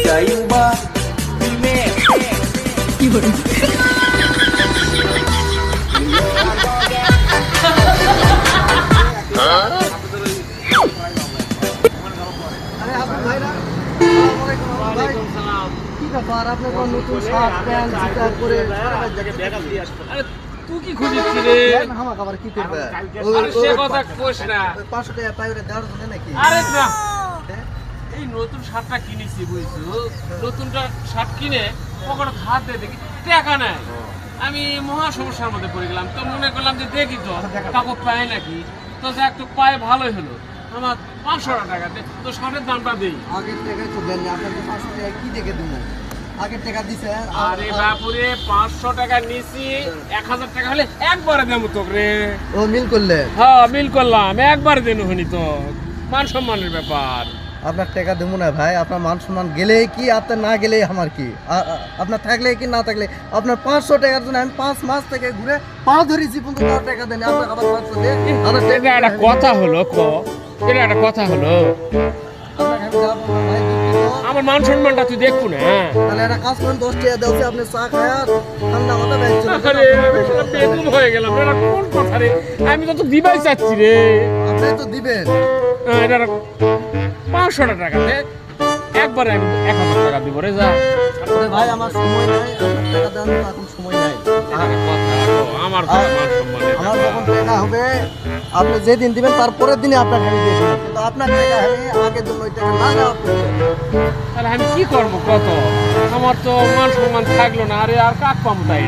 Kayuba, dime. নতুন shirt pant জুতা পরে আরে তুই কি খুঁজিস রে? আমার খাবার কি করবে? আরে সে কথা কোস না। 500 টাকা পাইরে দেওয়ার জন্য নাকি? আরে না, এই নতুন শার্টটা কিনেছি বুঝছো, নতুনটা শার্ট কিনে পকেটে হাত দিয়ে দেখি টাকা নাই। আমি মহা সমস্যার মধ্যে পড়ে গেলাম, তো মনে করলাম যে দেখি তো কাপড় পায় নাকি, তো যাক তো পায়ে ভালোই হলো। আমার 500 টাকা দে, তো শার্টের দামটা দেই। আগের টাকায় তো দেন না, আপনাকে 500 টাকা কি দেখে দেবো? আগের টাকা দিছে আরে বাপুরে 500 টাকা নিছি, 1000 টাকা হলে একবারে দেবো তো রে। ও মিল করলে হ্যাঁ মিল করলাম, একবারে দেবো হনি তো, মান সম্মানের ব্যাপার। আপনার টাকা দেবো না ভাই, আপনার মান সম্মান গেলেই কি আপনার না গেলেই আমার কি, আপনার থাকলে কি না থাকলে আপনার 500 টাকার জন্য আমি 5 মাস থেকে ঘুরে পা ধরেছি কিন্তু তার টাকা দেন আপনার আবার 500 দিয়ে আমার এটা একটা কথা হলো এটা একটা কথা হলো। আপনাকে আমি যা বলবো ভাই আমার মান সম্মানটা তুই দেখবো না। তাহলে একটা কাজ করুন, 10 টাকা দেওয়া আপনি চা খায় আর ঠান্ডা মাথা ব্যাগ আরে বেকুব হয়ে গেলাম, এটা কোন কথা রে? আমি তো দিবাই চাচ্ছি রে। আপনি তো দিবেন। এটা 500 টাকা দে, একবারে আমি 1000 টাকা দিব রে। যা আরে ভাই আমার সময় নাই, আপনার টাকা দেওয়ার মতো এখন সময় নাই। আমার তো মান সম্মানের আমার ব্যাপার। যখন টাকা হবে আপনি যেদিন দিবেন তারপরের দিনে আপনার আমি দিয়ে দেবেন, কিন্তু আপনার টাকা আমি আগে দিন ওই টাকা না দেওয়া পর্যন্ত। তাহলে আমি কি করবো কত? আমার তো মান সম্মান থাকলো না, আরে আর কাক পাবো তাই